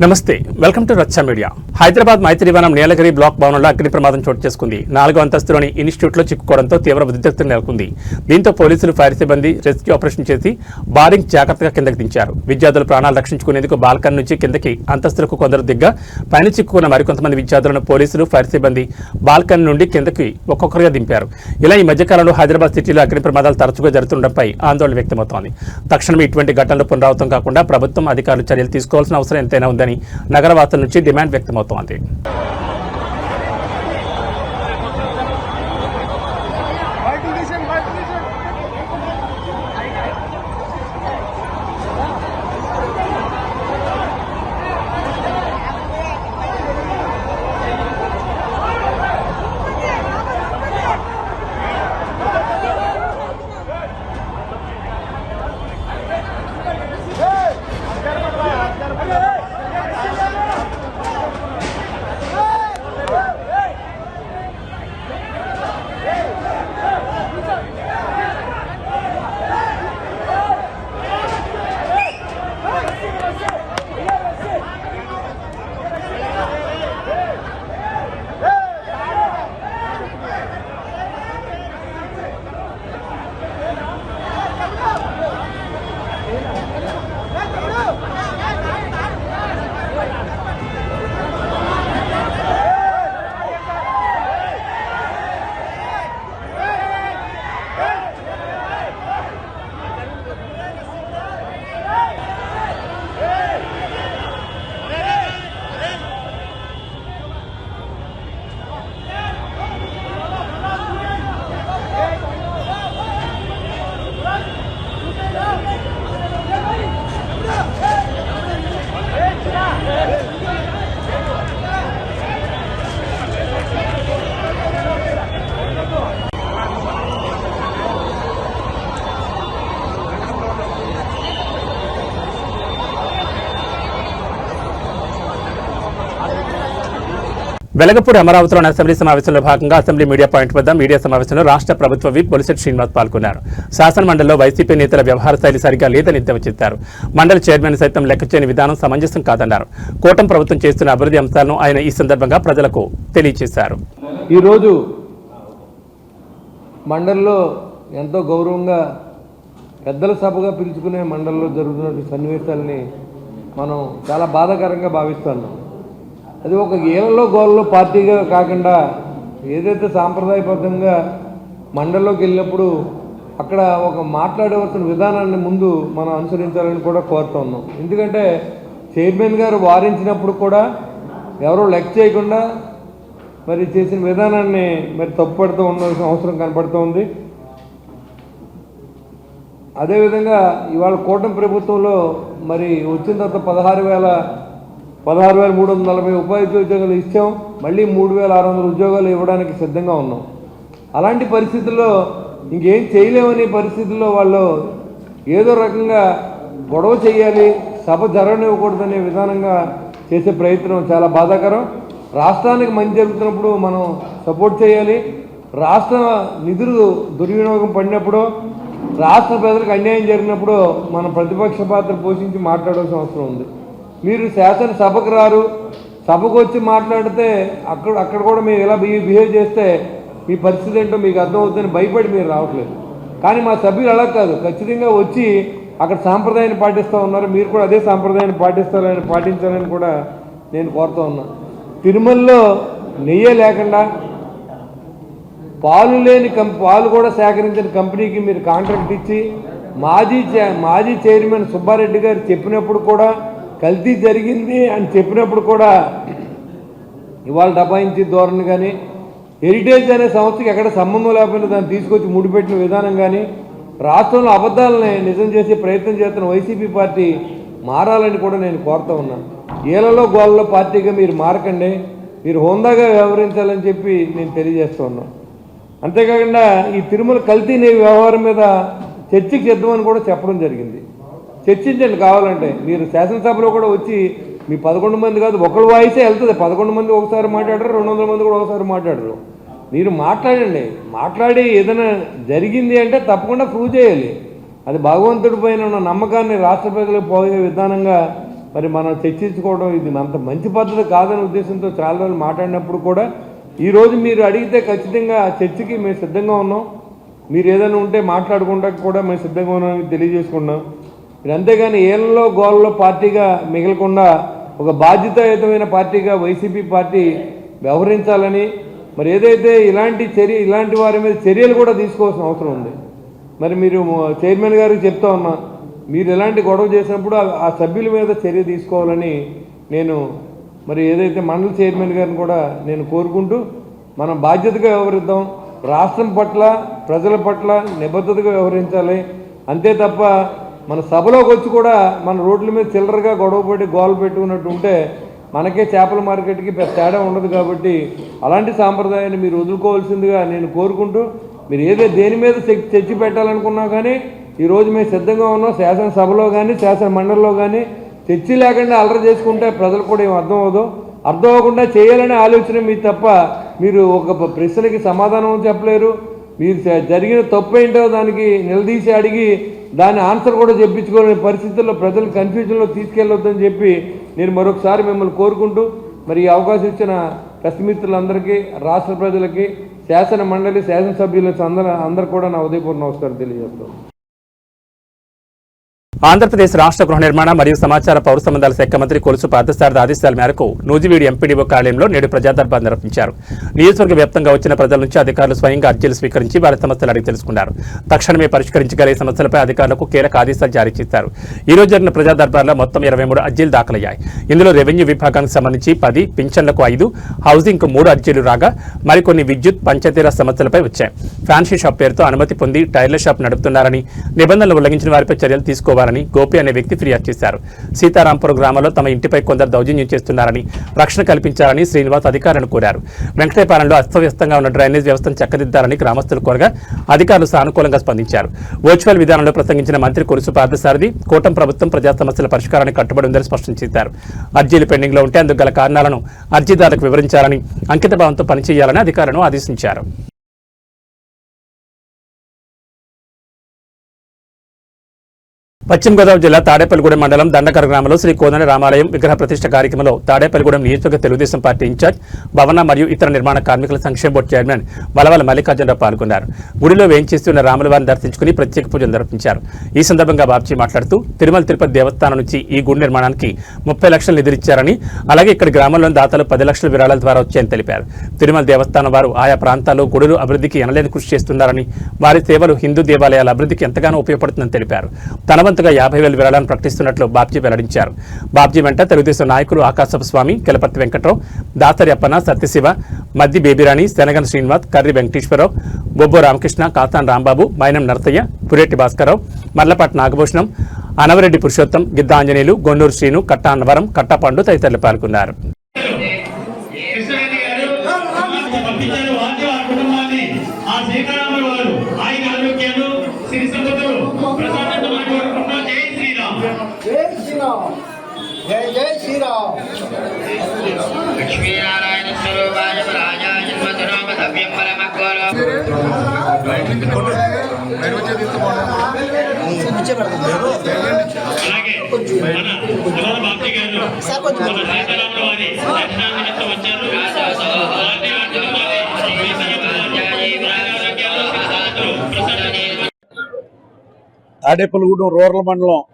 నమస్తే welcome to రచ్చ media. Hyderabad Maitrivanam నీలగిరి black భవనంలో అగ్ని ప్రమాదం చోటు చేసుకుంది. 4వ అంతస్తులోని ఇన్స్టిట్యూట్లో చిక్కుకోవడంతో తీవ్ర ఉద్రిక్తత నెలకొంది. దీంతో పోలీసులు ఫైర్ సిబ్బంది రెస్క్యూ ఆపరేషన్ చేసి బారింగ్ జాగ్రత్తగా కిందకి దించారు. విద్యార్థుల ప్రాణాలు రక్షించుకునేందుకు బాల్కన్ నుంచి కిందకి అంతస్తులకు కొందరు దిగ్గా పైన చిక్కుకున్న మరికొంతమంది విద్యార్థులను పోలీసులు ఫైర్ సిబ్బంది బాల్కన్ నుండి కిందకి ఒక్కొక్కరుగా దింపారు. ఇలా ఈ మధ్యకాలంలో హైదరాబాద్ సిటీలో అగ్ని ప్రమాదాలు తరచుగా జరుగుతుండటంపై ఆందోళన వ్యక్తమవుతోంది. తక్షణమే ఇటువంటి ఘటనలు పునరావృతం కాకుండా ప్రభుత్వం అధికారులు చర్యలు తీసుకోవాల్సిన అవసరం ఎంతైనా ఉందని నగరవాసుల నుంచి డిమాండ్ వ్యక్తమవుతోంది. వెలగపూడి అమరావతిలోని అసెంబ్లీ సమావేశంలో భాగంగా అసెంబ్లీ మీడియా పాయింట్ వద్ద మీడియా సమావేశంలో రాష్ట్ర ప్రభుత్వ విప్ బొలిశెట్టి శ్రీనివాస్ పాల్గొన్నారు. శాసన మండలిలో వైసీపీ నేతల వ్యవహార శైలి సరిగా లేదని ఎద్దేవా చేశారు. మండలి చైర్మన్ సైతం లెక్కచేయని విధానం సమంజసం కాదన్నారు. కూటమి ప్రభుత్వం చేస్తున్న అభివృద్ధి అంశాలను ఆయన ఈ సందర్భంగా ప్రజలకు తెలియజేశారు. ఈరోజు మండలిలో ఎంతో గౌరవంగా పెద్దల సభగా పిలుచుకునే మండలిలో జరుగుతున్న సన్నివేశాలని మనం చాలా బాధాకరంగా భావిస్తున్నాం. అది ఒక ఏళ్లలో గోళ్ళలో పార్టీగా కాకుండా ఏదైతే సాంప్రదాయబద్ధంగా మండలిలోకి వెళ్ళినప్పుడు అక్కడ ఒక మాట్లాడవలసిన విధానాన్ని ముందు మనం అనుసరించాలని కూడా కోరుతూ ఉన్నాం. ఎందుకంటే చైర్మన్ గారు వారించినప్పుడు కూడా ఎవరో లెక్క చేయకుండా మరి చేసిన విధానాన్ని మరి తప్పుపడుతూ ఉండాల్సిన అవసరం కనపడుతూ ఉంది. అదేవిధంగా ఇవాళ కూటమి ప్రభుత్వంలో మరి వచ్చిన తర్వాత 16,340 ఉపాధ్యాయ ఉద్యోగాలు ఇచ్చాం. మళ్ళీ 3,600 ఉద్యోగాలు ఇవ్వడానికి సిద్ధంగా ఉన్నాం. అలాంటి పరిస్థితుల్లో ఇంకేం చేయలేమనే పరిస్థితుల్లో వాళ్ళు ఏదో రకంగా గొడవ చేయాలి, సభ జరగనివ్వకూడదనే విధానంగా చేసే ప్రయత్నం చాలా బాధాకరం. రాష్ట్రానికి మంచి జరుగుతున్నప్పుడు మనం సపోర్ట్ చేయాలి. రాష్ట్ర నిధులు దుర్వినియోగం పడినప్పుడు, రాష్ట్ర ప్రజలకు అన్యాయం జరిగినప్పుడు మనం ప్రతిపక్ష పాత్ర పోషించి మాట్లాడాల్సిన అవసరం ఉంది. మీరు శాసనసభకు రారు, సభకు వచ్చి మాట్లాడితే అక్కడ కూడా మీరు ఎలా బిహేవ్ చేస్తే మీ పరిస్థితి ఏంటో మీకు అర్థమవుతుందని భయపడి మీరు రావట్లేదు. కానీ మా సభ్యులు అలా కాదు, ఖచ్చితంగా వచ్చి అక్కడ సాంప్రదాయాన్ని పాటిస్తూ ఉన్నారు. మీరు కూడా అదే సాంప్రదాయాన్ని పాటించాలని కూడా నేను కోరుతూ ఉన్నాను. తిరుమలలో నెయ్యి లేకుండా పాలు కూడా సేకరించిన కంపెనీకి మీరు కాంట్రాక్ట్ ఇచ్చి మాజీ చైర్మన్ సుబ్బారెడ్డి గారు చెప్పినప్పుడు కూడా కల్తీ జరిగింది అని చెప్పినప్పుడు కూడా ఇవాళ దబాయించి ధోరణి కానీ, హెరిటేజ్ అనే సంస్థకి ఎక్కడ సంబంధం లేకపోయినా దాన్ని తీసుకొచ్చి ముడిపెట్టిన విధానం కానీ, రాష్ట్రంలో అబద్ధాలని నిజం చేసే ప్రయత్నం చేస్తున్న వైసీపీ పార్టీ మారాలని కూడా నేను కోరుతూ ఉన్నాను. ఏళ్లలో గోళ్ళలో పార్టీగా మీరు మారకండి, మీరు హోందాగా వ్యవహరించాలని చెప్పి నేను తెలియజేస్తూ ఉన్నాను. అంతేకాకుండా ఈ తిరుమల కల్తీ వ్యవహారం మీద చర్చకి సిద్ధమని కూడా చెప్పడం జరిగింది. చర్చించండి కావాలంటే. మీరు శాసనసభలో కూడా వచ్చి మీ 11 మంది కాదు, ఒకరు వాయిసే వెళ్తుంది. 11 మంది ఒకసారి మాట్లాడరు, 200 మంది కూడా ఒకసారి మాట్లాడరు. మీరు మాట్లాడండి, మాట్లాడి ఏదైనా జరిగింది అంటే తప్పకుండా ప్రూవ్ చేయాలి. అది భగవంతుడి పైన ఉన్న నమ్మకాన్ని రాష్ట్ర ప్రజలకు పోయే విధానంగా మరి మనం చర్చించుకోవడం ఇది అంత మంచి పద్ధతి కాదనే ఉద్దేశంతో చాలా రోజులు మాట్లాడినప్పుడు కూడా ఈరోజు మీరు అడిగితే ఖచ్చితంగా ఆ చర్చకి మేము సిద్ధంగా ఉన్నాం. మీరు ఏదైనా ఉంటే మాట్లాడుకుంటా కూడా మేము సిద్ధంగా ఉన్నామని తెలియజేసుకున్నాం. మీరు అంతేగాని ఏళ్ళలో గోళ్ళలో పార్టీగా మిగలకుండా ఒక బాధ్యతాయుతమైన పార్టీగా వైసీపీ పార్టీ వ్యవహరించాలని, మరి ఏదైతే ఇలాంటి వారి మీద చర్యలు కూడా తీసుకోవాల్సిన అవసరం ఉంది. మరి మీరు చైర్మన్ గారికి చెప్తా ఉన్నా, మీరు ఎలాంటి గొడవ చేసినప్పుడు ఆ సభ్యుల మీద చర్య తీసుకోవాలని నేను మరి ఏదైతే మండల చైర్మన్ గారిని కూడా నేను కోరుకుంటూ మనం బాధ్యతగా వ్యవహరిద్దాం. రాష్ట్రం పట్ల ప్రజల పట్ల నిబద్ధతగా వ్యవహరించాలి. అంతే తప్ప మన సభలోకి వచ్చి కూడా మన రోడ్ల మీద చిల్లరగా గొడవపడి గోలు పెట్టుకున్నట్టు ఉంటే మనకే చేపల మార్కెట్కి పెద్ద తేడా ఉండదు. కాబట్టి అలాంటి సాంప్రదాయాన్ని మీరు వదులుకోవాల్సిందిగా నేను కోరుకుంటూ, మీరు దేని మీద చర్చ పెట్టాలనుకున్నా కానీ ఈరోజు మేము సిద్ధంగా ఉన్నాం. శాసనసభలో కానీ శాసన మండలిలో కానీ చర్చ లేకుండా అల్లరి చేసుకుంటే ప్రజలు కూడా ఏం అర్థం అవ్వకుండా చేయాలనే ఆలోచన మీ తప్ప మీరు ఒక ప్రశ్నకి సమాధానం చెప్పలేరు. మీరు జరిగిన తప్పు ఏంటో దానికి నిలదీసి అడిగి దాని ఆన్సర్ కూడా చెప్పించుకోలేని పరిస్థితుల్లో ప్రజలు కన్ఫ్యూజన్లో తీసుకెళ్ళొద్దని చెప్పి నేను మరొకసారి మిమ్మల్ని కోరుకుంటూ, మరి ఈ అవకాశం ఇచ్చిన ప్రెస్ మిత్రులందరికీ, రాష్ట్ర ప్రజలకి, శాసన మండలి శాసనసభ్యులకు అందరూ కూడా నా ఉదయపూర్వ నమస్కారం తెలియజేస్తాను. ఆంధ్రప్రదేశ్ రాష్ట్ర గృహ నిర్మాణ మరియు సమాచార పౌర సంబంధాల శాఖ మంత్రి కొలుసు పార్థసారథి ఆదేశాల మేరకు నూజివీడు ఎంపీడీఓ కార్యాలయంలో నేడు ప్రజాదర్బార్ నిర్వహించారు. నియోజకవర్గ వ్యాప్తంగా వచ్చిన ప్రజల నుంచి అధికారులు స్వయంగా అర్జీలు స్వీకరించి వారి సమస్యలు అడిగి తెలుసుకున్నారు. తక్షణమే పరిష్కరించగలిగే సమస్యలపై అధికారులకు కీలక ఆదేశాలు జారీ చేశారు. ఈ రోజు జరిగిన ప్రజాదర్బార్లో మొత్తం 23 అర్జీలు దాఖలయ్యాయి. ఇందులో రెవెన్యూ విభాగానికి సంబంధించి 10, పింఛన్లకు 5, హౌసింగ్ కు 3 అర్జీలు రాగా మరికొన్ని విద్యుత్, పంచాయతీరాజ్ సమస్యలపై వచ్చాయి. ఫ్యాన్సీ షాప్ పేరుతో అనుమతి పొంది టైర్ల షాప్ నడుపుతున్నారని, నిబంధనలు ఉల్లంఘించిన వారిపై చర్యలు తీసుకోవాలని గోపి అనే వ్యక్తి ఫిర్యాదు చేశారు. సీతారాంపురం గ్రామంలో తమ ఇంటిపై కొందరు దౌర్జన్యం చేస్తున్నారని, రక్షణ కల్పించాలని శ్రీనివాస్ అధికారులను కోరారు. వెంకటేపాలెంలో అస్తవ్యస్తంగా ఉన్న డ్రైనేజ్ వ్యవస్థను చక్కదిద్దాలని గ్రామస్తులు కోరగా అధికారులు సానుకూలంగా స్పందించారు. వర్చువల్ విధానంలో ప్రసంగించిన మంత్రి కొలుసు పార్థసారథి కూటమి ప్రభుత్వం ప్రజా సమస్యల పరిష్కారానికి కట్టుబడి ఉందని స్పష్టం చేశారు. అర్జీలు పెండింగ్ లో ఉంటే అందుకు గల కారణాలను అర్జీదారులకు వివరించాలని, అంకితభావంతో పనిచేయాలని అధికారులను ఆదేశించారు. పశ్చిమ గోదావరి జిల్లా తాడేపల్లిగూడెం మండలం దండకర గ్రామంలో శ్రీ కోదండ రామాలయం విగ్రహ ప్రతిష్ఠ కార్యక్రమంలో తాడేపల్లిగూడెం నియోజకవర్గ తెలుగుదేశం పార్టీ ఇన్ఛార్జ్, భవన మరియు ఇతర నిర్మాణ కార్మికుల సంక్షేమ బోర్డు చైర్మన్ వలవల మల్లికార్జునరావు పాల్గొన్నారు. గుడిలో వేయించేస్తున్న రాములవారిని దర్శించుకుని ప్రత్యేక పూజలు నిర్వహించారు. ఈ సందర్భంగా బాబ్జీ మాట్లాడుతూ తిరుమల తిరుపతి దేవస్థానం నుంచి ఈ గుడి నిర్మాణానికి 30 లక్షలు నిధులిచ్చారని, అలాగే ఇక్కడ గ్రామంలోని దాతలు 10 లక్షల విరాళాల ద్వారా వచ్చాయని తెలిపారు. తిరుమల దేవస్థానం వారు ఆయా ప్రాంతాల్లో గుడులు అభివృద్ధికి ఎనలేని కృషి చేస్తున్నారని, వారి సేవలు హిందూ దేవాలయాల అభివృద్ధికి ఎంతగానో ఉపయోగపడుతుందని తెలిపారు. తన 50,000 విరాళాలను ప్రకటిస్తున్నట్లు బాబ్జీ వెల్లడించారు. బాబ్జీ వెంట తెలుగుదేశం నాయకులు ఆకాశపు స్వామి, కెలపర్తి వెంకట్రావు, దాసరి అప్పన్న, సత్యశివ, మద్ది బేబిరాణి, శనగన్ శ్రీనివాస్, కర్రి వెంకటేశ్వరరావు, బొబ్బో రామకృష్ణ, కాతాన్ రాంబాబు, మైనం నరసయ్య, పురేటి భాస్కరరావు, మర్లపాటి నాగభూషణం, అనవరెడ్డి పురుషోత్తం, గిద్ద ఆంజనేయులు, గొన్నూరు శ్రీను, కట్టా అన్నవరం, కట్టాపండు తదితరులు పాల్గొన్నారు. జై జై శ్రీరామ్. లక్ష్మీనారాయణ స్వరూపాయ రాజాయ జన్మధురామధవ్యం పరమకోర. అలాగే మన బాబ్జీ గారు మన సీతారాముల వారి దర్శనాన్ని నిమిత్తం వచ్చారు. తాడేపల్లిగూడెం రూరల్ మండలం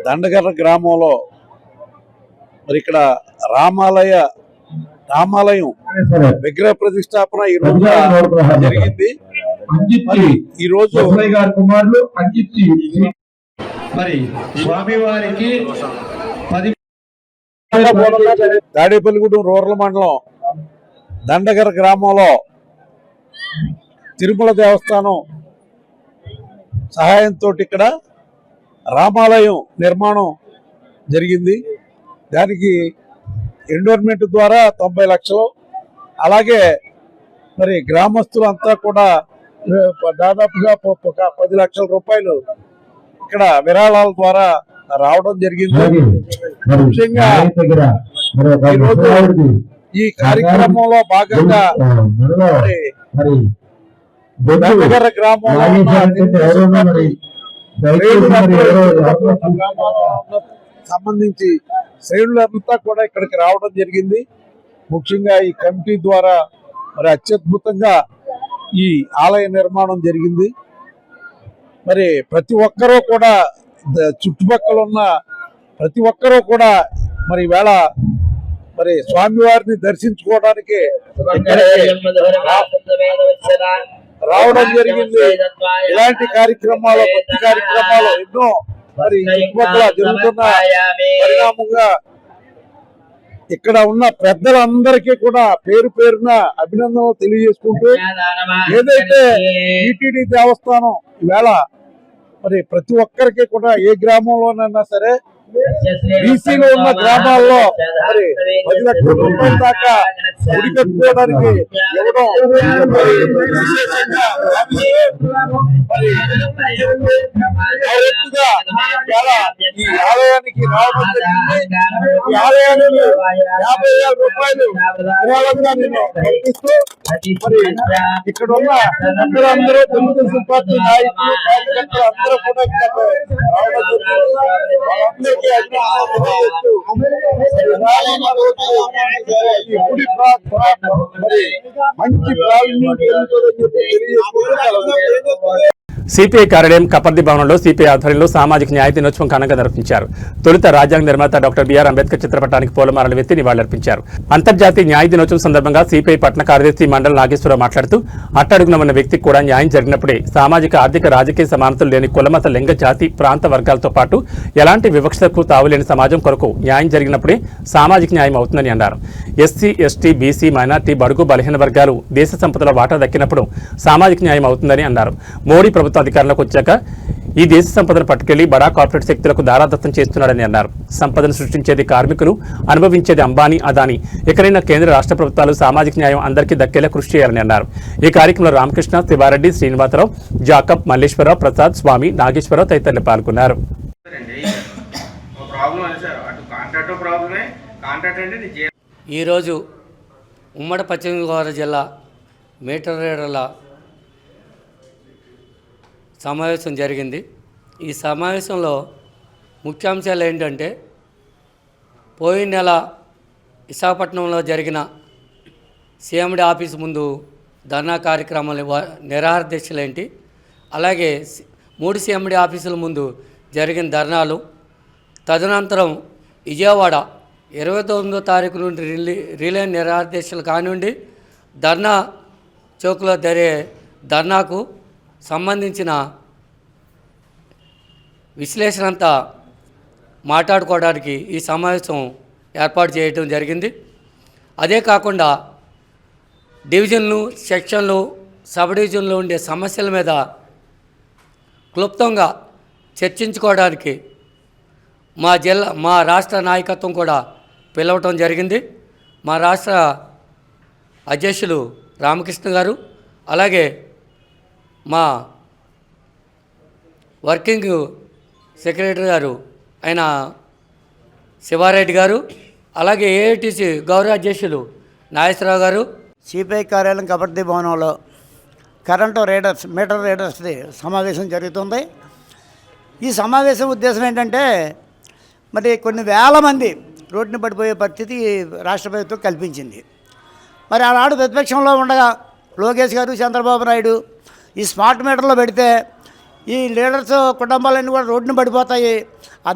దండగర్ర గ్రామంలో మరి ఇక్కడ రామాలయం విగ్రహ ప్రతిష్టాపన ఈ రోజు జరిగింది. ఈ రోజు మరి స్వామివారికి తాడేపల్లిగూడెం రూరల్ మండలం దండగర్ర గ్రామంలో తిరుమల దేవస్థానం సహాయంతో ఇక్కడ రామాలయం నిర్మాణం జరిగింది. దానికి ఎండోర్మెంట్ ద్వారా 90 లక్షలు, అలాగే మరి గ్రామస్తులంతా కూడా దాదాపుగా 10 లక్షల రూపాయలు ఇక్కడ విరాళాల ద్వారా రావడం జరిగింది. ముఖ్యంగా ఈరోజు ఈ కార్యక్రమంలో భాగంగా దండగర్ర గ్రామంలో సంబంధించి శ్రేణులంతా కూడా ఇక్కడికి రావడం జరిగింది. ముఖ్యంగా ఈ కమిటీ ద్వారా మరి అత్యద్భుతంగా ఈ ఆలయ నిర్మాణం జరిగింది. మరి ప్రతి ఒక్కరూ కూడా చుట్టుపక్కల ఉన్న ప్రతి ఒక్కరూ కూడా మరి వేళ మరి స్వామివారిని దర్శించుకోవడానికి రావడం జరిగింది. ఇలాంటి కార్యక్రమాలు భక్తి కార్యక్రమాలు ఎన్నో మరి చుట్టుపక్కల జరుగుతున్న పరిణామంగా ఇక్కడ ఉన్న పెద్దలందరికీ కూడా పేరు పేరున అభినందనలు తెలియజేసుకుంటూ ఏదైతే టీటీడీ దేవస్థానం ఈవేళ మరి ప్రతి ఒక్కరికి కూడా ఏ గ్రామంలోనైనా సరే బీసీలో ఉన్న గ్రామాల్లో మరి 10 లక్షల రూపాయల దాకా గుడి కట్టుకోవడానికి ఇవ్వడం విశేషంగా మరి ఈ ఆలయానికి రావడం జరిగింది. ఈ ఆలయానికి 50,000 రూపాయలు విరాళంగా నేను పంపిస్తూ మరి ఇక్కడ ఉన్న అందరూ తెలుగుదేశం పార్టీ నాయకులు కార్యకర్తలు అందరూ కూడా ఇక్కడ రావడం జరిగింది. వాళ్ళందరికీ మంచి ప్రావీణ్యం జరుగుతుందని చెప్పి తెలియజేసుకుంటూ సిపిఐ కార్యాలయం కపర్ది భవనంలో సిపిఐ ఆధ్వర్యంలో సామాజిక న్యాయ దినోత్సవం ఘనంగా నిర్వహించారు. తొలుత రాజ్యాంగ నిర్మాత డాక్టర్ బిఆర్ అంబేద్కర్ చిత్రపటానికి పూలమాలలు వేసి నివాళులర్పించారు. అంతర్జాతీయ న్యాయ దినోత్సవం సందర్భంగా సిపిఐ పట్టణ కార్యదర్శి మండల నాగేశ్వరరావు మాట్లాడుతూ అట్టడుగున ఉన్న వ్యక్తికి కూడా న్యాయం జరిగినప్పుడే సామాజిక ఆర్థిక రాజకీయ సమానతలు లేని కులమత లింగ జాతి ప్రాంత వర్గాలతో పాటు ఎలాంటి వివక్షకు తావులేని సమాజం కొరకు న్యాయం జరిగినప్పుడే సామాజిక న్యాయం అవుతుందని అన్నారు. ఎస్సీ ఎస్టీ బీసీ మైనార్టీ బడుగు బలహీన వర్గాలు దేశ సంపదలో వాటా దక్కినప్పుడు సామాజిక న్యాయం అవుతుందని అన్నారు. మోడీ ప్రభుత్వం అధికారంలోకి వచ్చాక ఈ దేశ సంపదను పట్టుకెళ్లి బడా కార్పొరేట్ శక్తులకు దారాదత్తం చేస్తున్నాడని అన్నారు. సంపదను సృష్టించేది కార్మికులు, అనుభవించేది అంబానీ అదానీ. ఎక్కడైనా కేంద్ర రాష్ట్ర ప్రభుత్వాలు సామాజిక న్యాయం అందరికీ దక్కేలా కృషి చేయాలని అన్నారు. ఈ కార్యక్రమంలో రామకృష్ణ, శివారెడ్డి, శ్రీనివాసరావు, జాకబ్, మల్లేశ్వరరావు, ప్రసాద్, స్వామి, నాగేశ్వరరావు తదితరులు పాల్గొన్నారు. ఈరోజు ఉమ్మడి పశ్చిమ గోదావరి జిల్లా మీటర్ రీడర్ల సమావేశం జరిగింది. ఈ సమావేశంలో ముఖ్యాంశాలు ఏంటంటే పోయిన నెల విశాఖపట్నంలో జరిగిన సీఎండీ ఆఫీస్ ముందు ధర్నా కార్యక్రమాలు నిరాహార దీక్షలు ఏంటి, అలాగే 3 సీఎండీ ఆఫీసుల ముందు జరిగిన ధర్నాలు, తదనంతరం విజయవాడ 29వ తారీఖు నుండి రిలే నిరాహార దీక్షలు కానివ్వండి, ధర్నా చౌక్లో జరిగే ధర్నాకు సంబంధించిన విశ్లేషణ అంతా మాట్లాడుకోవడానికి ఈ సమావేశం ఏర్పాటు చేయడం జరిగింది. అదే కాకుండా డివిజన్లు, సెక్షన్లు, సబ్ డివిజన్లు ఉండే సమస్యల మీద క్లుప్తంగా చర్చించుకోవడానికి మా రాష్ట్ర నాయకత్వం కూడా పిలవటం జరిగింది. మా రాష్ట్ర అధ్యక్షులు రామకృష్ణ గారు, అలాగే మా వర్కింగ్ సెక్రటరీ గారు ఆయన శివారెడ్డి గారు, అలాగే ఏఐటీసీ గౌరవ అధ్యక్షులు నాగేశ్వరరావు గారు. సిపిఐ కార్యాలయం కబడ్డీ భవనంలో మీటర్ రీడర్స్ది సమావేశం జరుగుతుంది. ఈ సమావేశం ఉద్దేశం ఏంటంటే మరి కొన్ని వేల మంది రోడ్డుని పడిపోయే పరిస్థితి రాష్ట్ర ప్రభుత్వం కల్పించింది. మరి ఆనాడు ప్రతిపక్షంలో ఉండగా లోకేష్ గారు, చంద్రబాబు నాయుడు ఈ స్మార్ట్ మీటర్లో పెడితే ఈ లీడర్స్ కుటుంబాలన్నీ కూడా రోడ్డుని పడిపోతాయి,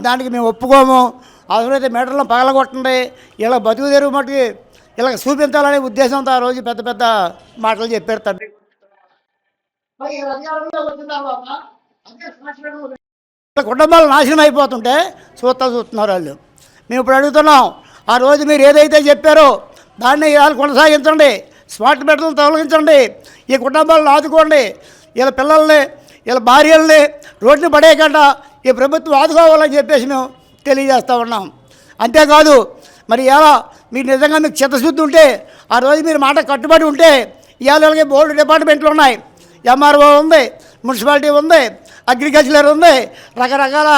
దానికి మేము ఒప్పుకోము, అవసరమైతే మీటర్లో పగలగొట్టండి, ఇలా బతుకు తెరువు మట్టుకి ఇలా చూపించాలనే ఉద్దేశంతో ఆ రోజు పెద్ద పెద్ద మాటలు చెప్పారు తండ్రి. కుటుంబాలు నాశనం అయిపోతుంటే చూస్తున్నారు వాళ్ళు. మేము ఇప్పుడు అడుగుతున్నాం, ఆ రోజు మీరు ఏదైతే చెప్పారో దాన్ని ఇవాళ కొనసాగించండి, స్మార్ట్ మీటర్లను తొలగించండి, ఈ కుటుంబాలను ఆదుకోండి, వీళ్ళ పిల్లల్ని వీళ్ళ భార్యల్ని రోడ్డుని పడేయకుండా ఈ ప్రభుత్వం ఆదుకోవాలని చెప్పేసి మేము తెలియజేస్తూ ఉన్నాం. అంతేకాదు మరి ఎలా మీరు నిజంగా మీకు చిత్తశుద్ధి ఉంటే ఆ రోజు మీరు మాట కట్టుబడి ఉంటే ఇవాళ బోర్డు డిపార్ట్మెంట్లు ఉన్నాయి, ఎంఆర్ఓ ఉంది, మున్సిపాలిటీ ఉంది, అగ్రికల్చర్ ఉంది, రకరకాల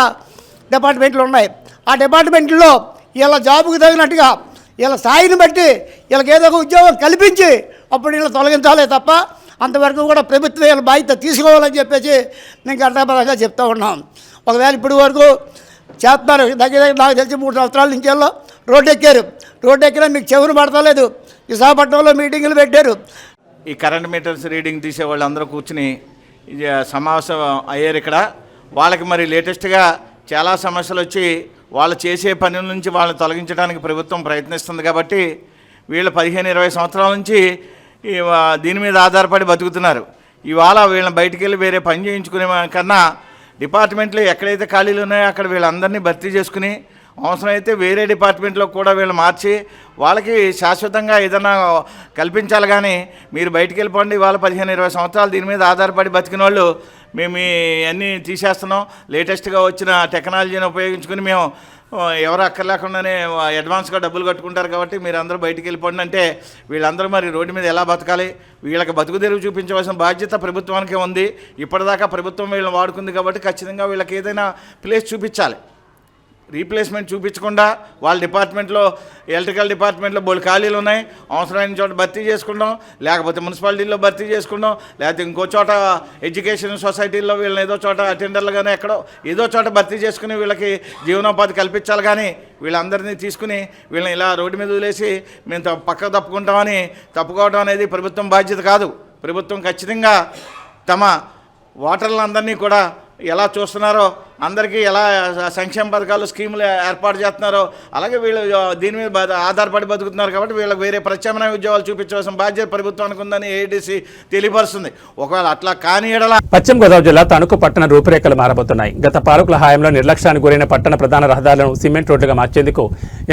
డిపార్ట్మెంట్లు ఉన్నాయి. ఆ డిపార్ట్మెంట్లో వీళ్ళ జాబుకు తగినట్టుగా వీళ్ళ స్థాయిని బట్టి వీళ్ళకి ఏదో ఒక ఉద్యోగం కల్పించి అప్పుడు వీళ్ళు తొలగించాలి తప్ప అంతవరకు కూడా ప్రభుత్వం వీళ్ళ బాధ్యత తీసుకోవాలని చెప్పేసి మేము గంటాపరంగా చెప్తూ ఉన్నాం. ఒకవేళ ఇప్పటి వరకు చేస్తున్నారు. దగ్గర నాకు తెలిసి 3 సంవత్సరాల నుంచి రోడ్డు ఎక్కారు. రోడ్డు ఎక్కినా మీకు చెవులు పడతలేదు. విశాఖపట్నంలో మీటింగులు పెట్టారు. ఈ కరెంట్ మీటర్స్ రీడింగ్ తీసే వాళ్ళు అందరూ కూర్చుని సమావేశం అయ్యారు ఇక్కడ. వాళ్ళకి మరి లేటెస్ట్గా చాలా సమస్యలు వచ్చి వాళ్ళు చేసే పనుల నుంచి వాళ్ళని తొలగించడానికి ప్రభుత్వం ప్రయత్నిస్తుంది. కాబట్టి వీళ్ళు 15-20 సంవత్సరాల నుంచి దీని మీద ఆధారపడి బతుకుతున్నారు. ఇవాళ వీళ్ళని బయటికి వెళ్ళి వేరే పని చేయించుకునే కన్నా డిపార్ట్మెంట్లు ఎక్కడైతే ఖాళీలు ఉన్నాయో అక్కడ వీళ్ళందరినీ భర్తీ చేసుకుని అవసరమైతే వేరే డిపార్ట్మెంట్లో కూడా వీళ్ళు మార్చి వాళ్ళకి శాశ్వతంగా ఏదైనా కల్పించాలి. కానీ మీరు బయటికి వెళ్ళిపోండి, వాళ్ళ 15-20 సంవత్సరాలు దీని మీద ఆధారపడి బతికిన వాళ్ళు మేము అన్నీ తీసేస్తున్నాం, లేటెస్ట్గా వచ్చిన టెక్నాలజీని ఉపయోగించుకుని మేము ఎవరు అక్కర్లేకుండానే అడ్వాన్స్గా డబ్బులు కట్టుకుంటారు కాబట్టి మీరు అందరూ బయటికి వెళ్ళిపోండి అంటే వీళ్ళందరూ మరి రోడ్డు మీద ఎలా బతకాలి? వీళ్ళకి బతుకు తెరువు చూపించవలసిన బాధ్యత ప్రభుత్వానికే ఉంది. ఇప్పటిదాకా ప్రభుత్వం వీళ్ళని వాడుకుంది కాబట్టి ఖచ్చితంగా వీళ్ళకి ఏదైనా ప్లేస్ చూపించాలి. రీప్లేస్మెంట్ చూపించకుండా వాళ్ళ డిపార్ట్మెంట్లో ఎలక్ట్రికల్ డిపార్ట్మెంట్లో బోల్డ్ ఖాళీలు ఉన్నాయి, అవసరమైన చోట భర్తీ చేసుకుంటాం, లేకపోతే మున్సిపాలిటీల్లో భర్తీ చేసుకుంటాం, లేకపోతే ఇంకో చోట ఎడ్యుకేషన్ సొసైటీల్లో వీళ్ళని ఏదో చోట అటెండర్లుగానే ఎక్కడో ఏదో చోట భర్తీ చేసుకుని వీళ్ళకి జీవనోపాధి కల్పించాలి. కానీ వీళ్ళందరినీ తీసుకుని వీళ్ళని ఇలా రోడ్డు మీద వదిలేసి మేము పక్కకు తప్పుకుంటామని తప్పుకోవడం అనేది ప్రభుత్వం బాధ్యత కాదు. ప్రభుత్వం ఖచ్చితంగా తమ ఓటర్లందరినీ కూడా ఎలా చూస్తున్నారో, అందరికీ ఎలా సంక్షేమ పథకాలు స్కీములు ఏర్పాటు చేస్తున్నారో అలాగే వీళ్ళు దీని మీద ఆధారపడి బతుకుతున్నారు. కాబట్టి వీళ్ళకి వేరే ప్రత్యామ్నాయ ఉద్యోగాలు చూపించవలసిన బాధ్యత ప్రభుత్వానికి ఉందని ఏఐడిసి తెలియపరుస్తుంది. ఒకవేళ అట్లా కాని ఎడల పశ్చిమ గోదావరి జిల్లా తణుకు పట్టణ రూపురేఖలు మారబోతున్నాయి. గత పాలకుల హయాంలో నిర్లక్ష్యానికి గురైన పట్టణ ప్రధాన రహదారులను సిమెంట్ రోడ్లుగా మార్చేందుకు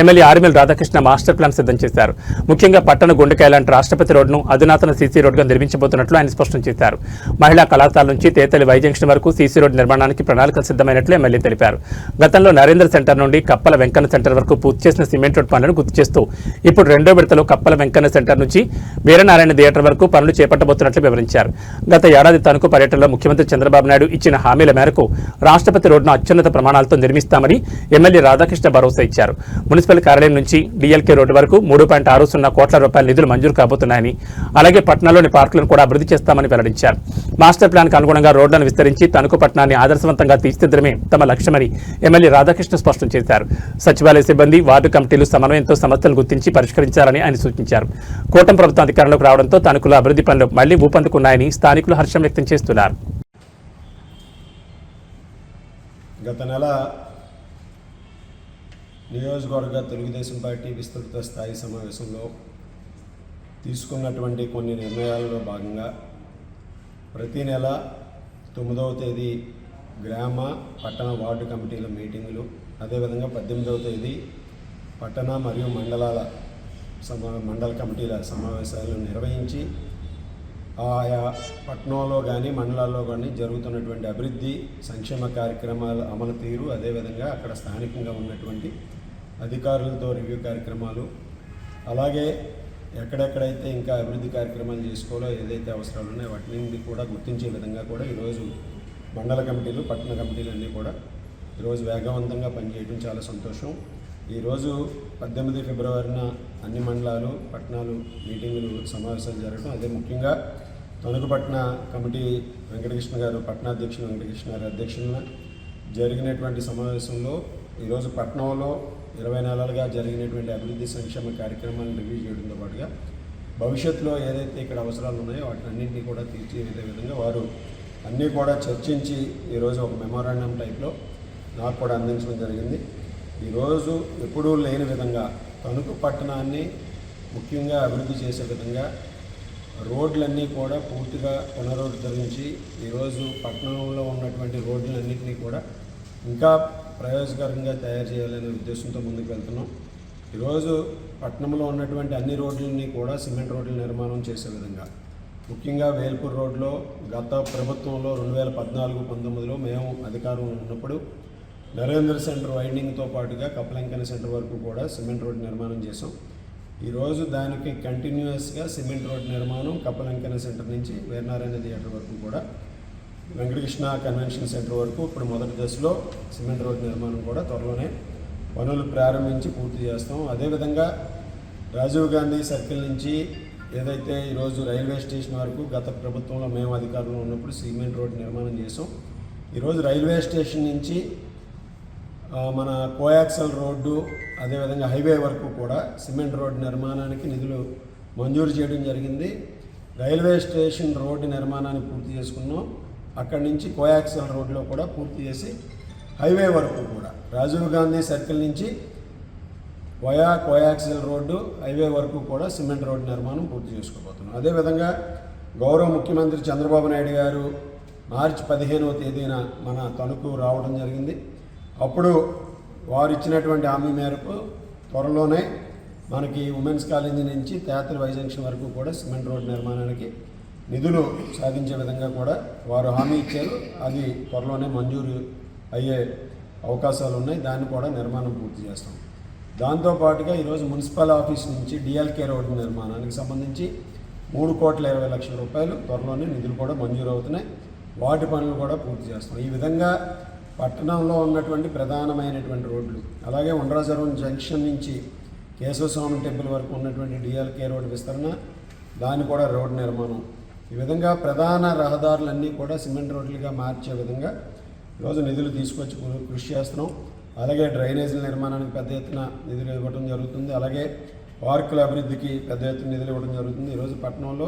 ఎమ్మెల్యే ఆర్మిల్ రాధాకృష్ణ మాస్టర్ ప్లాన్ సిద్ధం చేశారు. ముఖ్యంగా పట్టణ గుండెకాయ లాంటి రాష్ట్రపతి రోడ్డును అధునాతన సీసీ రోడ్డుగా నిర్మించబోతున్నట్లు ఆయన స్పష్టం చేశారు. మహిళా కళాశాల నుంచి తేతలి వై జంక్షన్ వరకు సీసీ రోడ్డు నిర్మాణానికి ప్రణాళికలు సిద్ధమైనట్లు ఎమ్మెల్యే తెలిపారు. గతంలో నరేంద్ర సెంటర్ నుండి కప్పల వెంకన్న సెంటర్ వరకు పూర్తి చేసిన సిమెంట్ రోడ్ పనులను గుర్తు చేస్తూ ఇప్పుడు రెండో విడతలో కప్పల వెంకన్న సెంటర్ నుంచి వీరనారాయణ థియేటర్ వరకు పనులు చేపట్టబోతున్నట్లు వివరించారు. గత ఏడాది తణుకు పర్యటనలో ముఖ్యమంత్రి చంద్రబాబు నాయుడు ఇచ్చిన హామీల మేరకు రాష్ట్రపతి రోడ్డును అత్యున్నత ప్రమాణాలతో నిర్మిస్తామని ఎమ్మెల్యే రాధాకృష్ణ భరోసా ఇచ్చారు. మున్సిపల్ కార్యాలయం నుంచి డిఎల్కే రోడ్డు వరకు 3.60 కోట్ల రూపాయల నిధులు మంజూరు కాబోతున్నాయని, అలాగే పట్టణంలోని పార్కులను కూడా అభివృద్ధి చేస్తామని వెల్లడించారు. మాస్టర్ ప్లాన్ కు అనుగుణంగా రోడ్లను విస్తరించి తణుకు పట్టణాన్ని ఆదర్శవంతంగా తీర్చిదిద్దడమే తమ లక్ష్యమని ఎమ్మెల్యే రాధాకృష్ణ స్పష్టం చేశారు. సచివాలయ సిబ్బంది, వార్డు కమిటీలు సమన్వయంతో సమస్యలు గుర్తించి పరిష్కరించాలని ఆయన సూచించారు. కూటమి ప్రభుత్వం అధికారంలోకి రావడంతో తణుకులో అభివృద్ధి పనులు మళ్లీ ఊపందుకున్నాయని స్థానికులు హర్షం వ్యక్తం చేస్తున్నారు. గత నెల నియోజకవర్గ తెలుగుదేశం పార్టీ విస్తృత స్థాయి సమావేశంలో తీసుకున్నటువంటి కొన్ని నిర్ణయాలలో భాగంగా ప్రతి నెల 9వ తేదీ గ్రామ పట్టణ వార్డు కమిటీల మీటింగులు, అదేవిధంగా 18వ తేదీ పట్టణ మరియు మండల కమిటీల సమావేశాలు నిర్వహించి ఆయా పట్టణంలో కానీ మండలాల్లో కానీ జరుగుతున్నటువంటి అభివృద్ధి సంక్షేమ కార్యక్రమాల అమలు తీరు, అదేవిధంగా అక్కడ స్థానికంగా ఉన్నటువంటి అధికారులతో రివ్యూ కార్యక్రమాలు, అలాగే ఎక్కడెక్కడైతే ఇంకా అభివృద్ధి కార్యక్రమాలు చేసుకోవాలో ఏదైతే అవసరాలు ఉన్నాయో వాటిని కూడా గుర్తించే విధంగా కూడా ఈరోజు మండల కమిటీలు, పట్టణ కమిటీలు అన్నీ కూడా ఈరోజు వేగవంతంగా పనిచేయడం చాలా సంతోషం. ఈరోజు 18 ఫిబ్రవరిన అన్ని మండలాలు, పట్టణాలు మీటింగులు, సమావేశాలు జరగడం, అదే ముఖ్యంగా తణుకు పట్టణ కమిటీ వెంకటకృష్ణ గారు, పట్టణాధ్యక్షులు వెంకటకృష్ణ గారి అధ్యక్షతన జరిగినటువంటి సమావేశంలో ఈరోజు పట్టణంలో 20 నెలలుగా జరిగినటువంటి అభివృద్ధి సంక్షేమ కార్యక్రమాలను రివ్యూ చేయడంతో పాటుగా భవిష్యత్తులో ఏదైతే ఇక్కడ అవసరాలు ఉన్నాయో వాటినన్నింటినీ కూడా తీర్చిదిద్దే విధంగా వారు అన్నీ కూడా చర్చించి ఈరోజు ఒక మెమోరాండం టైప్లో నాకు కూడా అందించడం జరిగింది. ఈరోజు ఎప్పుడూ లేని విధంగా తణుకు పట్టణాన్ని ముఖ్యంగా అభివృద్ధి చేసే విధంగా రోడ్లన్నీ కూడా పూర్తిగా పునరుద్ధరించి ఈరోజు పట్టణంలో ఉన్నటువంటి రోడ్లన్నింటినీ కూడా ఇంకా ప్రయోజనకరంగా తయారు చేయాలనే ఉద్దేశంతో ముందుకు వెళ్తున్నాం. ఈరోజు పట్టణంలో ఉన్నటువంటి అన్ని రోడ్లని కూడా సిమెంట్ రోడ్ల నిర్మాణం చేసే విధంగా, ముఖ్యంగా వేల్పూర్ రోడ్లో గత ప్రభుత్వంలో 2014-19లో మేము అధికారంలో ఉన్నప్పుడు నరేంద్ర సెంటర్ వైండింగ్తో పాటుగా కప్పలంకన సెంటర్ వరకు కూడా సిమెంట్ రోడ్ నిర్మాణం చేసాం. ఈరోజు దానికి కంటిన్యూస్గా సిమెంట్ రోడ్ నిర్మాణం కప్పలంకన సెంటర్ నుంచి వీరనారాయణ థియేటర్ వరకు కూడా, వెంకటకృష్ణ కన్వెన్షన్ సెంటర్ వరకు ఇప్పుడు మొదటి దశలో సిమెంట్ రోడ్ నిర్మాణం కూడా త్వరలోనే పనులు ప్రారంభించి పూర్తి చేస్తాం. అదేవిధంగా రాజీవ్ గాంధీ సర్కిల్ నుంచి ఏదైతే ఈరోజు రైల్వే స్టేషన్ వరకు గత ప్రభుత్వంలో మేము అధికారంలో ఉన్నప్పుడు సిమెంట్ రోడ్ నిర్మాణం చేసాం. ఈరోజు రైల్వే స్టేషన్ నుంచి మన కోయాక్సల్ రోడ్డు అదేవిధంగా హైవే వరకు కూడా సిమెంట్ రోడ్డు నిర్మాణానికి నిధులు మంజూరు చేయడం జరిగింది. రైల్వే స్టేషన్ రోడ్డు నిర్మాణాన్ని పూర్తి చేసుకున్నాం. అక్కడి నుంచి కోయాక్సల్ రోడ్లో కూడా పూర్తి చేసి హైవే వరకు కూడా రాజీవ్ గాంధీ సర్కిల్ నుంచి వయా కోయాక్సల్ రోడ్డు హైవే వరకు కూడా సిమెంట్ రోడ్డు నిర్మాణం పూర్తి చేసుకోబోతున్నాం. అదేవిధంగా గౌరవ ముఖ్యమంత్రి చంద్రబాబు నాయుడు గారు మార్చి 15వ తేదీన మన తణుకు రావడం జరిగింది. అప్పుడు వారు ఇచ్చినటువంటి హామీ మేరకు త్వరలోనే మనకి ఉమెన్స్ కాలేజీ నుంచి తేతరి వై జంక్షన్ వరకు కూడా సిమెంట్ రోడ్ నిర్మాణానికి నిధులు సాధించే విధంగా కూడా వారు హామీ ఇచ్చారు. అది త్వరలోనే మంజూరు అయ్యే అవకాశాలు ఉన్నాయి. దాన్ని కూడా నిర్మాణం పూర్తి చేస్తాం. దాంతోపాటుగా ఈరోజు మున్సిపల్ ఆఫీస్ నుంచి డిఎల్కే రోడ్డు నిర్మాణానికి సంబంధించి 3,20,00,000 రూపాయలు త్వరలోనే నిధులు కూడా మంజూరు అవుతున్నాయి. వాటి పనులు కూడా పూర్తి చేస్తాం. ఈ విధంగా పట్టణంలో ఉన్నటువంటి ప్రధానమైనటువంటి రోడ్లు, అలాగే ఉండ్రాజరం జంక్షన్ నుంచి కేశవస్వామి టెంపుల్ వరకు ఉన్నటువంటి డిఎల్కే రోడ్డు విస్తరణ, దాన్ని కూడా రోడ్డు నిర్మాణం, ఈ విధంగా ప్రధాన రహదారులన్నీ కూడా సిమెంట్ రోడ్లుగా మార్చే విధంగా ఈరోజు నిధులు తీసుకొచ్చి కృషి చేస్తున్నాం. అలాగే డ్రైనేజీల నిర్మాణానికి పెద్ద ఎత్తున నిధులు ఇవ్వడం జరుగుతుంది. అలాగే పార్కుల అభివృద్ధికి పెద్ద ఎత్తున నిధులు ఇవ్వడం జరుగుతుంది. ఈరోజు పట్టణంలో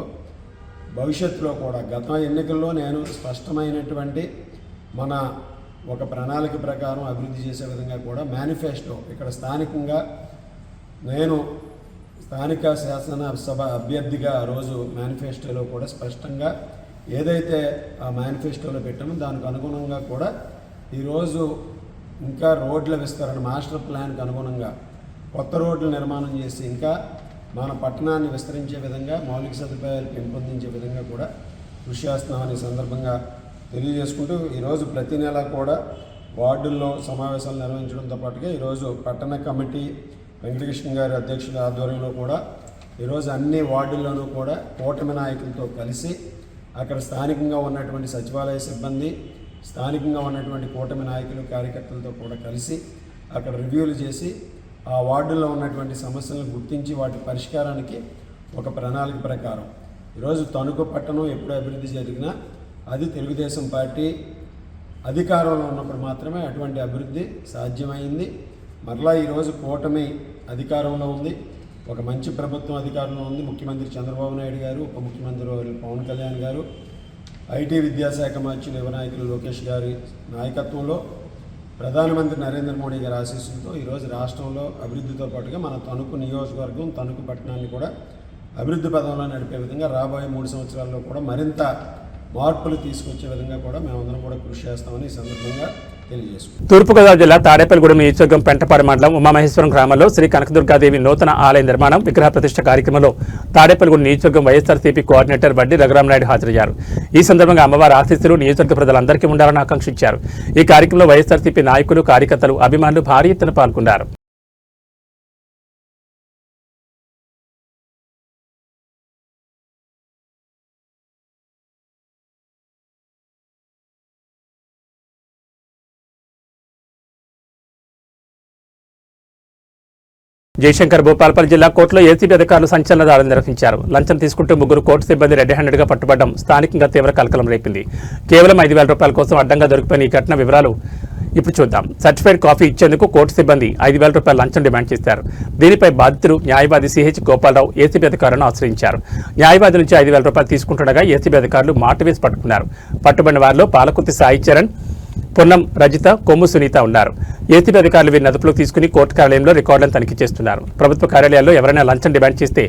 భవిష్యత్తులో కూడా గత ఎన్నికల్లో నేను స్పష్టమైనటువంటి మన ఒక ప్రణాళిక ప్రకారం అభివృద్ధి చేసే విధంగా కూడా మేనిఫెస్టో, ఇక్కడ స్థానికంగా నేను స్థానిక శాసనసభ అభ్యర్థిగా ఆ రోజు మేనిఫెస్టోలో కూడా స్పష్టంగా ఏదైతే ఆ మేనిఫెస్టోలో పెట్టామో దానికి అనుగుణంగా కూడా ఈరోజు ఇంకా రోడ్ల విస్తరణ, మాస్టర్ ప్లాన్కి అనుగుణంగా కొత్త రోడ్ల నిర్మాణం చేసి ఇంకా మన పట్టణాన్ని విస్తరించే విధంగా మౌలిక సదుపాయాలు పెంపొందించే విధంగా కూడా కృషి చేస్తున్నామని సందర్భంగా తెలియజేసుకుంటూ ఈరోజు ప్రతి నెల కూడా వార్డుల్లో సమావేశాలు నిర్వహించడంతో పాటుగా ఈరోజు పట్టణ కమిటీ వెంకటకృష్ణ గారి అధ్యక్షుల ఆధ్వర్యంలో కూడా ఈరోజు అన్ని వార్డుల్లోనూ కూడా కూటమి నాయకులతో కలిసి అక్కడ స్థానికంగా ఉన్నటువంటి సచివాలయ సిబ్బంది, స్థానికంగా ఉన్నటువంటి కూటమి నాయకులు, కార్యకర్తలతో కూడా కలిసి అక్కడ రివ్యూలు చేసి ఆ వార్డుల్లో ఉన్నటువంటి సమస్యలను గుర్తించి వాటి పరిష్కారానికి ఒక ప్రణాళిక ప్రకారం ఈరోజు తణుకు పట్టణం ఎప్పుడు అభివృద్ధి జరిగినా అది తెలుగుదేశం పార్టీ అధికారంలో ఉన్నప్పుడు మాత్రమే అటువంటి అభివృద్ధి సాధ్యమైంది. మరలా ఈరోజు కూటమి అధికారంలో ఉంది, ఒక మంచి ప్రభుత్వం అధికారంలో ఉంది. ముఖ్యమంత్రి చంద్రబాబు నాయుడు గారు, ఉప ముఖ్యమంత్రి పవన్ కళ్యాణ్ గారు, ఐటీ విద్యాశాఖ మంత్రులు యువ నాయకులు లోకేష్ గారి నాయకత్వంలో, ప్రధానమంత్రి నరేంద్ర మోడీ గారి ఆశీస్సులతో ఈరోజు రాష్ట్రంలో అభివృద్ధితో పాటుగా మన తణుకు నియోజకవర్గం, తణుకు పట్టణాన్ని కూడా అభివృద్ధి పదంలో నడిపే విధంగా రాబోయే 3 సంవత్సరాల్లో కూడా మరింత మార్పులు తీసుకొచ్చే విధంగా కూడా మేమందరం కూడా కృషి చేస్తామని ఈ సందర్భంగా తెలియజేసుకుంటాం. తూర్పుగోదావరి జిల్లా తాడేపల్లిగూడెం నియోజకవర్గం పెంటపాడు మండలం ఉమామహేశ్వరం గ్రామంలో శ్రీ కనకదుర్గాదేవి నూతన ఆలయ నిర్మాణం విగ్రహ ప్రతిష్ఠ కార్యక్రమంలో తాడేపల్లిగూడెం నియోజకవర్గం వైఎస్ఆర్సీపీ కోఆర్డినేటర్ వడ్డీ రఘురామనాయుడు హాజరయ్యారు. ఈ సందర్భంగా అమ్మవారి ఆశీస్సులు నియోజకవర్గ ప్రజలందరికీ ఉండాలని ఆకాంక్షించారు. ఈ కార్యక్రమంలో వైఎస్ఆర్సీపీ నాయకులు, కార్యకర్తలు, అభిమానులు భారీ ఎత్తున పాల్గొన్నారు. జయశంకర్ భూపాలపల్లి జిల్లా కోర్టులో ఏసీబీ అధికారులు సంచలన దాడులు నిర్వహించారు. లంచం తీసుకుంటూ 3 కోర్టు సిబ్బంది రెడ్ హ్యాండెడ్గా పట్టుబడడం స్థానికంగా తీవ్ర కలకలం రేపింది. కేవలం 5,000 రూపాయల కోసం అడ్డంగా దొరికిపోయిన ఈ ఘటన వివరాలు ఇప్పుడు చూద్దాం. సర్టిఫైడ్ కాఫీ ఇచ్చేందుకు కోర్టు సిబ్బంది 5,000 రూపాయల లంచం డిమాండ్ చేశారు. దీనిపై బాధితులు న్యాయవాది సిహెచ్ గోపాలరావు ఏసీబీ అధికారులను ఆశ్రయించారు. న్యాయవాది నుంచి 5,000 రూపాయలు తీసుకుంటుండగా ఏసీబీ అధికారులు మాటవేసి పట్టుకున్నారు. పట్టుబడిన వారిలో పాలకుర్తి సాయి చరణ్, పొన్నం రజిత, కొమ్ము సునీత ఉన్నారు. ఏసీబీ అధికారులు వీరిని అదుపులోకి తీసుకుని కోర్టు కార్యాలయంలో రికార్డులను తనిఖీ చేస్తున్నారు. ప్రభుత్వ కార్యాలయాల్లో ఎవరైనా లంచం డిమాండ్ చేస్తే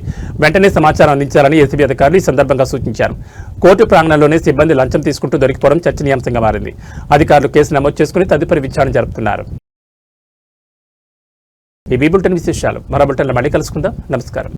వెంటనే సమాచారం అందించాలని ఏసీబీ అధికారులు ఈ సందర్భంగా సూచించారు. కోర్టు ప్రాంగణంలోనే సిబ్బంది లంచం తీసుకుంటూ దొరికిపోవడం చర్చనీయాంశంగా మారింది. అధికారులు కేసు నమోదు చేసుకుని తదుపరి విచారణ జరుపుతున్నారు. ఈ బులెటిన్ విశేషాలు మరో బులెటిన్లో మళ్ళీ కలుసుకుందాం. నమస్కారం.